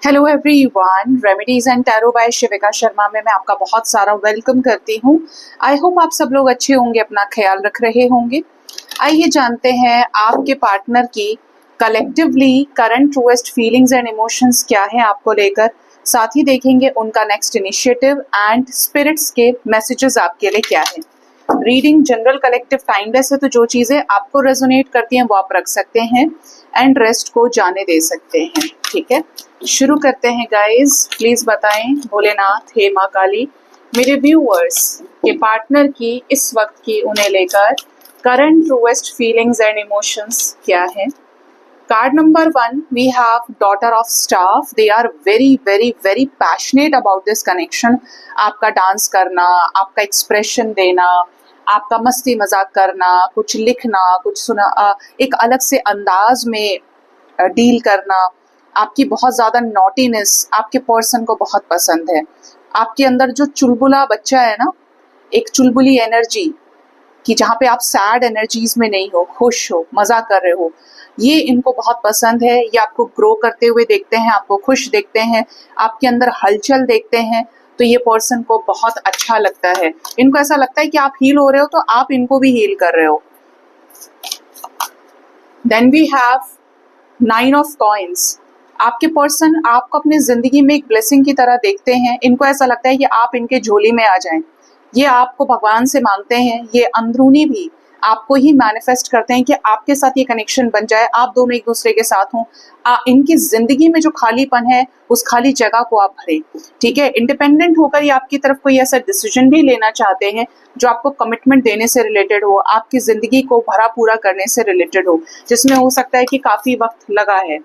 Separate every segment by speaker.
Speaker 1: Hello everyone, remedies and tarot by Shivika Sharma में मैं आपका बहुत सारा वेलकम करती हूँ। आई होप आप सब लोग अच्छे होंगे, अपना ख्याल रख रहे होंगे। आइए जानते हैं आपके पार्टनर की collectively current truest feelings and emotions क्या है आपको लेकर। साथ ही देखेंगे उनका नेक्स्ट इनिशिएटिव एंड स्पिरिट्स के मैसेजेस आपके लिए क्या है। रीडिंग जनरल कलेक्टिव टाइमलेस है, तो जो चीजें आपको रेजोनेट करती हैं वो आप रख सकते हैं एंड रेस्ट को जाने दे सकते हैं। ठीक है, शुरू करते हैं गाइस। प्लीज बताएं भोलेनाथ, हे माँ काली, मेरे व्यूअर्स के पार्टनर की इस वक्त की उन्हें लेकर current truest feelings and emotions क्या है। Card number 1, we have daughter of staff. They are very passionate about this connection. आपका डांस करना, आपका एक्सप्रेशन देना, आपका मस्ती मजाक करना, कुछ लिखना, कुछ सुना, एक अलग से अंदाज में डील करना, आपकी बहुत ज्यादा नॉटीनेस आपके पर्सन को बहुत पसंद है। आपके अंदर जो चुलबुला बच्चा है ना, एक चुलबुली एनर्जी कि जहाँ पे आप सैड एनर्जीज में नहीं हो, खुश हो, मजा कर रहे हो, ये इनको बहुत पसंद है। ये आपको ग्रो करते हुए देखते हैं, आपको खुश देखते हैं, आपके अंदर हलचल देखते हैं, तो ये पर्सन को बहुत अच्छा लगता है। इनको ऐसा लगता है कि आप हील हो रहे हो तो आप इनको भी हील कर रहे हो। Then we have 9 of coins. आपके पर्सन आपको अपनी जिंदगी में एक ब्लेसिंग की तरह देखते हैं। इनको ऐसा लगता है कि आप इनके झोली में आ जाएं। ये आपको भगवान से मांगते हैं, ये अंदरूनी भी आपको ही मैनिफेस्ट करते हैं कि आपके साथ ये कनेक्शन बन जाए, आप दोनों एक दूसरे के साथ हों। इनकी जिंदगी में जो खालीपन है उस खाली जगह को आप भरें। ठीक है, इंडिपेंडेंट होकर ये आपकी तरफ कोई ऐसा डिसीजन भी लेना चाहते हैं जो आपको कमिटमेंट देने से रिलेटेड हो, आपकी जिंदगी को भरा पूरा करने से रिलेटेड हो, जिसमें हो सकता है कि काफी वक्त लगा है।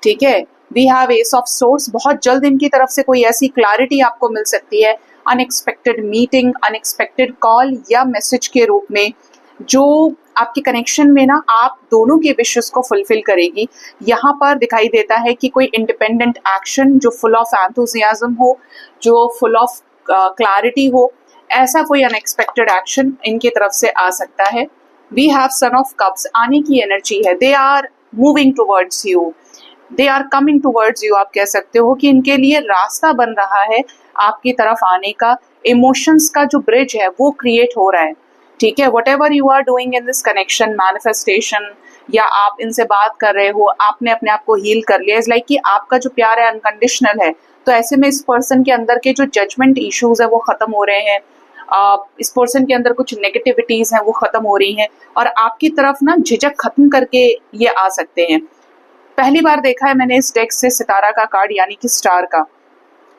Speaker 1: ठीक है, we have ace of swords. बहुत जल्द इनकी तरफ से कोई ऐसी क्लैरिटी आपको मिल सकती है, अनएक्सपेक्टेड मीटिंग, अनएक्सपेक्टेड कॉल या मैसेज के रूप में, जो आपके कनेक्शन में ना आप दोनों के विशेस को फुलफिल करेगी। यहाँ पर दिखाई देता है कि कोई इंडिपेंडेंट एक्शन जो फुल ऑफ एंथुजियाज्म हो, जो फुल ऑफ क्लैरिटी हो, ऐसा कोई अनएक्सपेक्टेड एक्शन इनकी तरफ से आ सकता है। We have sun of cups, आने की एनर्जी है। They are moving towards you, they are coming towards you. आप कह सकते हो कि इनके लिए रास्ता बन रहा है आपकी तरफ आने का। इमोशंस का जो ब्रिज है वो क्रिएट हो रहा है। ठीक है, whatever you are doing in this connection, manifestation, या आप इनसे बात कर रहे हो, आपने अपने आप को हील कर लिया, इज लाइक कि आपका जो प्यार है अनकंडीशनल है। तो ऐसे में इस पर्सन के अंदर के जो जजमेंट इश्यूज है वो खत्म हो रहे हैं। इस पर्सन के अंदर कुछ नेगेटिविटीज हैं वो खत्म हो रही हैं और आपकी तरफ ना झिझक खत्म करके ये आ सकते हैं। पहली बार देखा है मैंने इस डेक से सितारा का कार्ड, यानी कि स्टार का।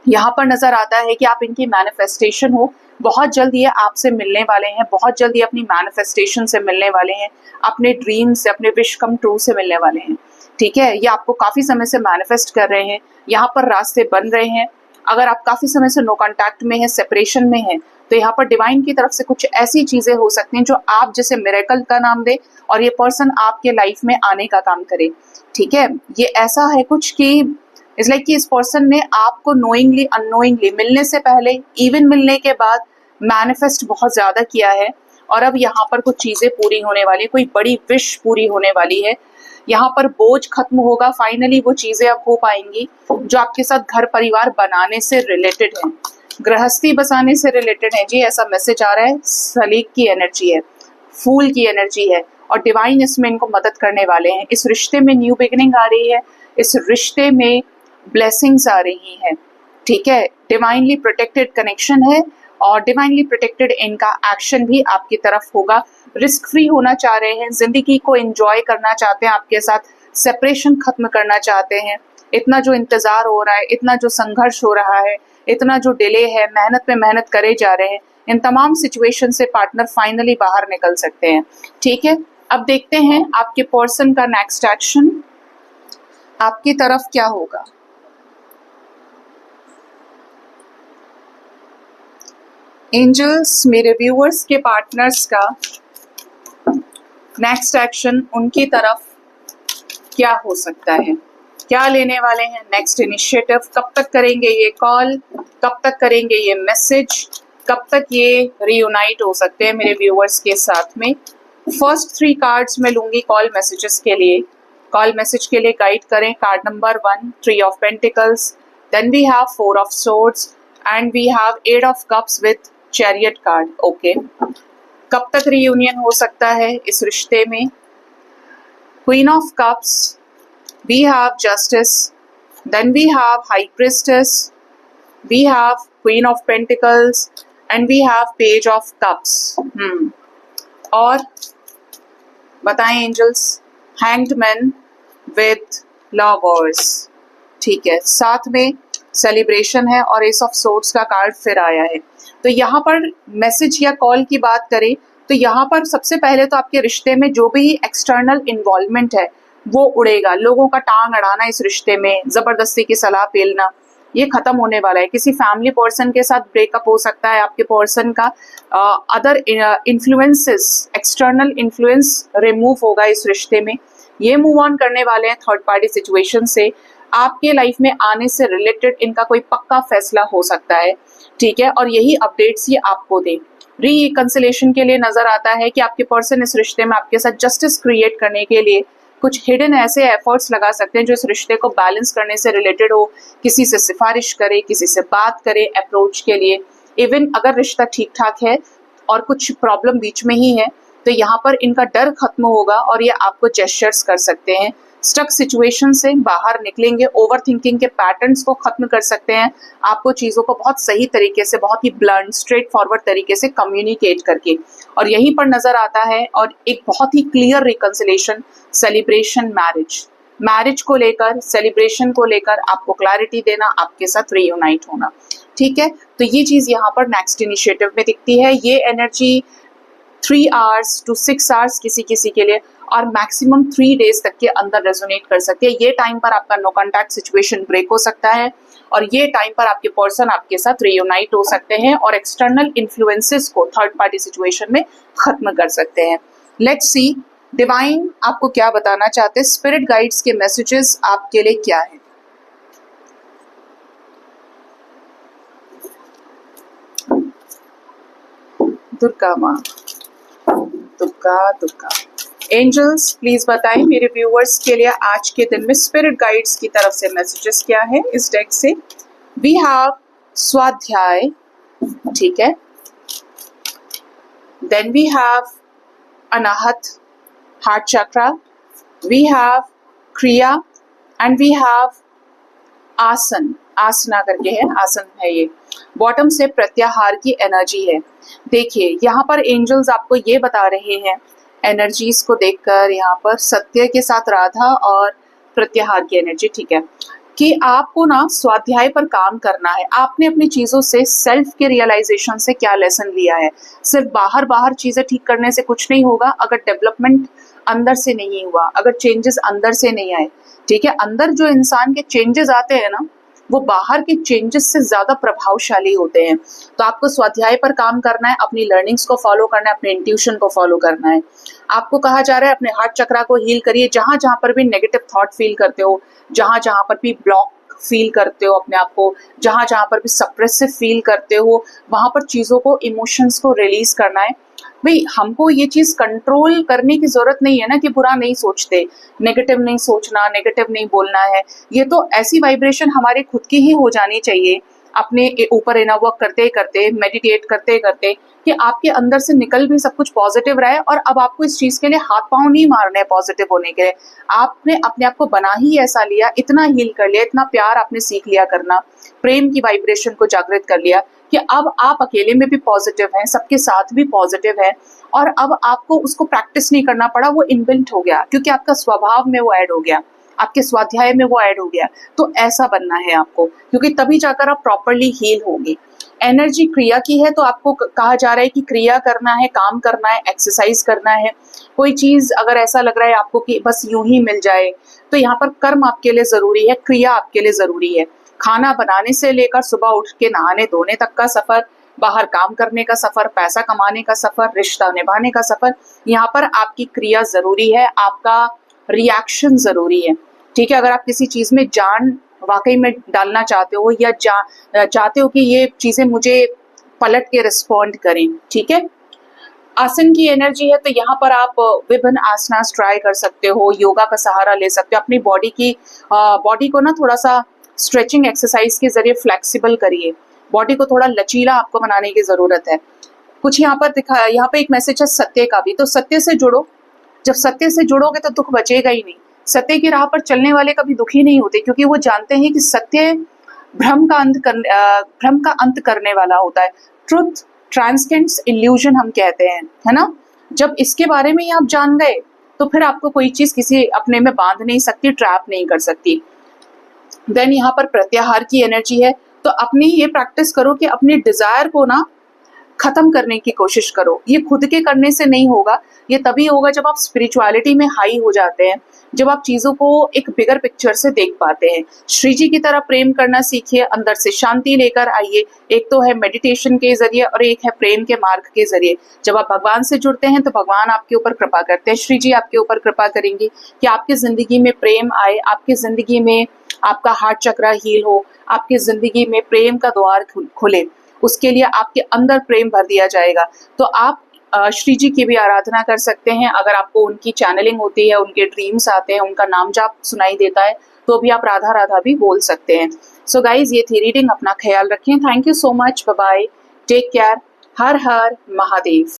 Speaker 1: यहाँ पर नजर आता है कि आप इनकी मैनिफेस्टेशन हो। बहुत जल्द ये आपसे मिलने वाले हैं, बहुत जल्द ये अपनी मैनिफेस्टेशन से मिलने वाले हैं, अपने ड्रीम से, अपने विश कम ट्रू से मिलने वाले हैं। ठीक है, ये आपको काफी समय से मैनिफेस्ट कर रहे हैं। यहाँ पर रास्ते बन रहे हैं। अगर आप काफी समय से नो कॉन्टैक्ट में है, सेपरेशन में है, तो यहाँ पर डिवाइन की तरफ से कुछ ऐसी चीजें हो सकती हैं जो आप जैसे मिरेकल का नाम दे और ये पर्सन आपके लाइफ में आने का काम करे। ठीक है, ये ऐसा है कुछ कि इट्स लाइक कि इस पर्सन ने आपको नोइंगली अननोइंगली, मिलने से पहले, इवन मिलने के बाद मैनिफेस्ट बहुत ज्यादा किया है और अब यहाँ पर कुछ चीजें पूरी होने वाली, कोई बड़ी विश पूरी होने वाली है। यहाँ पर बोझ खत्म होगा, फाइनली वो चीजें अब हो पाएंगी जो आपके साथ घर परिवार बनाने से रिलेटेड है, गृहस्थी बसाने से रिलेटेड है। जी, ऐसा मैसेज आ रहा है। सलीक की एनर्जी है, फूल की एनर्जी है और डिवाइन इसमें इनको मदद करने वाले हैं। इस रिश्ते में न्यू बिगिनिंग आ रही है, इस रिश्ते में ब्लेसिंग्स आ रही हैं। ठीक है, डिवाइनली प्रोटेक्टेड कनेक्शन है और डिवाइनली प्रोटेक्टेड इनका एक्शन भी आपकी तरफ होगा। रिस्क फ्री होना चाह रहे हैं, जिंदगी को एंजॉय करना चाहते हैं, आपके साथ सेपरेशन खत्म करना चाहते हैं। इतना जो इंतजार हो रहा है, इतना जो संघर्ष हो रहा है, इतना जो डिले है, मेहनत पे मेहनत करे जा रहे हैं, इन तमाम सिचुएशन से पार्टनर फाइनली बाहर निकल सकते हैं। ठीक है, अब देखते हैं आपके पर्सन का नेक्स्ट एक्शन आपकी तरफ क्या होगा। एंजल्स, मेरे व्यूअर्स के पार्टनर्स का नेक्स्ट एक्शन उनकी तरफ क्या हो सकता है, क्या लेने वाले हैं नेक्स्ट इनिशिएटिव, कब तक करेंगे ये कॉल, कब तक करेंगे ये मैसेज, कब तक ये रियूनाइट हो सकते हैं मेरे व्यूअर्स के साथ में। फर्स्ट 3 कार्ड्स मैं लूंगी कॉल मैसेजेस के लिए। कॉल मैसेज के लिए गाइड करें card number 1, 3 of pentacles, Then we have Four of Swords and we have Eight of Cups with Chariot card. Okay. कब तक reunion हो सकता है इस रिश्ते में? Queen of Cups, we have Justice, then we have High Priestess, we have Queen of Pentacles and we have Page of Cups. और बताएं angels? Hanged Man with Lovers. ठीक है, साथ में सेलिब्रेशन है और एस ऑफ सोर्ड्स का card फिर आया है। तो यहाँ पर मैसेज या कॉल की बात करें तो यहाँ पर सबसे पहले तो आपके रिश्ते में जो भी एक्सटर्नल इन्वॉल्वमेंट है वो उड़ेगा। लोगों का टांग अड़ाना इस रिश्ते में, जबरदस्ती की सलाह पेलना, ये खत्म होने वाला है। किसी फैमिली पर्सन के साथ ब्रेकअप हो सकता है, आपके पर्सन का other influences, external influence remove होगा इस रिश्ते में। ये मूव ऑन करने वाले हैं थर्ड पार्टी सिचुएशन से। आपके लाइफ में आने से रिलेटेड इनका कोई पक्का फैसला हो सकता है, ठीक है, और यही अपडेट्स ये आपको दे। रिकंसिलेशन के लिए नजर आता है कि आपके पर्सन इस रिश्ते में आपके साथ जस्टिस क्रिएट करने के लिए कुछ हिडन ऐसे एफर्ट्स लगा सकते हैं जो इस रिश्ते को बैलेंस करने से रिलेटेड हो। किसी से सिफारिश करे, किसी से बात करे अप्रोच के लिए। इवन अगर रिश्ता ठीक ठाक है और कुछ प्रॉब्लम बीच में ही है तो यहाँ पर इनका डर खत्म होगा और ये आपको जेस्चर्स कर सकते हैं। स्टक सिचुएशन से बाहर निकलेंगे, ओवर थिंकिंग के पैटर्न्स को खत्म कर सकते हैं, आपको चीज़ों को बहुत सही तरीके से, बहुत ही ब्लंट, स्ट्रेट फॉरवर्ड तरीके से कम्युनिकेट करके। और यहीं पर नजर आता है और एक बहुत ही क्लियर रिकंसिलेशन, सेलिब्रेशन, मैरिज को लेकर, सेलिब्रेशन को लेकर आपको क्लैरिटी देना, आपके साथ रीयूनाइट होना, ठीक है। तो ये चीज़ यहाँ पर नेक्स्ट इनिशिएटिव में दिखती है। ये एनर्जी 3 hours to 6 hours किसी किसी के लिए और मैक्सिमम 3 days तक के अंदर रेजोनेट कर सकती है। ये टाइम पर आपका नो कॉन्टैक्ट सिचुएशन ब्रेक हो सकता है और ये टाइम पर आपके पर्सन आपके साथ रीयूनाइट हो सकते हैं और एक्सटर्नल इन्फ्लुएंसेस को थर्ड पार्टी सिचुएशन में खत्म कर सकते हैं। लेट्स सी डिवाइन आपको क्या बताना चाहते हैं, स्पिरिट गाइड्स के मैसेजेस आपके लिए क्या है। दुर्गा माँ, दुर्गा एंजल्स प्लीज बताएं मेरे व्यूअर्स के लिए आज के दिन में स्पिरिट गाइड्स की तरफ से मैसेजेस क्या है इस डेक से। वी हैव स्वाध्याय, ठीक है, then we have Anahata, heart chakra, we have kriya and we have asana, asana करके है, आसन है ये। बॉटम से प्रत्याहार की एनर्जी है। देखिए यहाँ पर एंजल्स आपको ये बता रहे हैं एनर्जीज को देखकर, यहाँ पर सत्य के साथ राधा और प्रत्याहार की एनर्जी, ठीक है, कि आपको ना स्वाध्याय पर काम करना है। आपने अपनी चीज़ों से, सेल्फ के रियलाइजेशन से क्या लेसन लिया है। सिर्फ बाहर चीज़ें ठीक करने से कुछ नहीं होगा अगर डेवलपमेंट अंदर से नहीं हुआ, अगर चेंजेस अंदर से नहीं आए, ठीक है। अंदर जो इंसान के चेंजेस आते हैं ना वो बाहर के चेंजेस से ज्यादा प्रभावशाली होते हैं। तो आपको स्वाध्याय पर काम करना है, अपनी लर्निंग्स को फॉलो करना है, अपने इंट्यूशन को फॉलो करना है। आपको कहा जा रहा है अपने हार्ट चक्रा को हील करिए। जहां जहां पर भी नेगेटिव थॉट फील करते हो, जहां जहां पर भी ब्लॉक फील करते हो अपने आप को, जहां जहां पर भी सप्रेसिव फील करते हो, वहां पर चीजों को, इमोशंस को रिलीज करना है। भाई हमको ये चीज कंट्रोल करने की जरूरत नहीं है ना कि बुरा नहीं सोचते, नेगेटिव नहीं सोचना, नेगेटिव नहीं बोलना है। ये तो ऐसी वाइब्रेशन हमारे खुद की ही हो जानी चाहिए अपने ऊपर इनर वर्क करते करते, मेडिटेट करते करते, कि आपके अंदर से निकल भी सब कुछ पॉजिटिव रहे। और अब आपको इस चीज के लिए हाथ पांव नहीं मारने पॉजिटिव होने के लिए। आपने अपने आप को बना ही ऐसा लिया, इतना हील कर लिया, इतना प्यार आपने सीख लिया करना, प्रेम की वाइब्रेशन को जागृत कर लिया कि अब आप अकेले में भी पॉजिटिव हैं, सबके साथ भी पॉजिटिव है। और अब आपको उसको प्रैक्टिस नहीं करना पड़ा, वो इनबिल्ट हो गया क्योंकि आपका स्वभाव में वो ऐड हो गया, आपके स्वाध्याय में वो ऐड हो गया। तो ऐसा बनना है आपको, क्योंकि तभी जाकर आप प्रॉपरली हील होंगे। एनर्जी क्रिया की है तो आपको कहा जा रहा है कि क्रिया करना है, काम करना है, एक्सरसाइज करना है। कोई चीज अगर ऐसा लग रहा है आपको कि बस यूं ही मिल जाए, तो यहाँ पर कर्म आपके लिए जरूरी है, क्रिया आपके लिए जरूरी है। खाना बनाने से लेकर सुबह उठ के नहाने धोने तक का सफर, बाहर काम करने का सफर, पैसा कमाने का सफर, रिश्ता निभाने का सफर, यहाँ पर आपकी क्रिया जरूरी है, आपका रिएक्शन जरूरी है, ठीक है। अगर आप किसी चीज में जान वाकई में डालना चाहते हो या चाहते हो कि ये चीजें मुझे पलट के रिस्पॉन्ड करें, ठीक है। आसन की एनर्जी है तो यहाँ पर आप विभिन्न आसनास ट्राई कर सकते हो, योगा का सहारा ले सकते हो, अपनी बॉडी को ना थोड़ा सा स्ट्रेचिंग एक्सरसाइज के जरिए फ्लेक्सिबल करिए, बॉडी को थोड़ा लचीला आपको बनाने की जरूरत है। कुछ यहाँ पर दिखा, यहाँ पे एक मैसेज है सत्य का भी, तो सत्य से जुड़ो। जब सत्य से जुड़ोगे तो दुख बचेगा ही नहीं। सत्य की राह पर चलने वाले कभी दुखी नहीं होते, क्योंकि वो जानते हैं कि सत्य भ्रम का अंत करने वाला होता है। ट्रुथ ट्रांसकेंड्स इल्यूजन हम कहते हैं, है ना। जब इसके बारे में ही आप जान गए तो फिर आपको कोई चीज किसी अपने में बांध नहीं सकती, ट्रैप नहीं कर सकती। देन यहाँ पर प्रत्याहार की एनर्जी है, तो अपनी ये प्रैक्टिस करो कि अपने डिजायर को ना खत्म करने की कोशिश करो। ये खुद के करने से नहीं होगा, ये तभी होगा जब आप स्पिरिचुअलिटी में हाई हो जाते हैं, जब आप चीजों को एक बिगर पिक्चर से देख पाते हैं। श्री जी की तरह प्रेम करना सीखिए, अंदर से शांति लेकर आइए। एक तो है मेडिटेशन के जरिए और एक है प्रेम के मार्ग के जरिए। जब आप भगवान से जुड़ते हैं तो भगवान आपके ऊपर कृपा करते हैं, श्री जी आपके ऊपर कृपा करेंगी कि आपकी जिंदगी में प्रेम आए, आपकी जिंदगी में आपका हार्ट चक्र हील हो, आपकी जिंदगी में प्रेम का द्वार खुले। उसके लिए आपके अंदर प्रेम भर दिया जाएगा। तो आप श्री जी की भी आराधना कर सकते हैं। अगर आपको उनकी चैनलिंग होती है, उनके ड्रीम्स आते हैं, उनका नाम जाप सुनाई देता है, तो भी आप राधा राधा भी बोल सकते हैं। सो गाइज, ये थी रीडिंग। अपना ख्याल रखें। Thank you so much. Bye bye, take care. हर हर महादेव।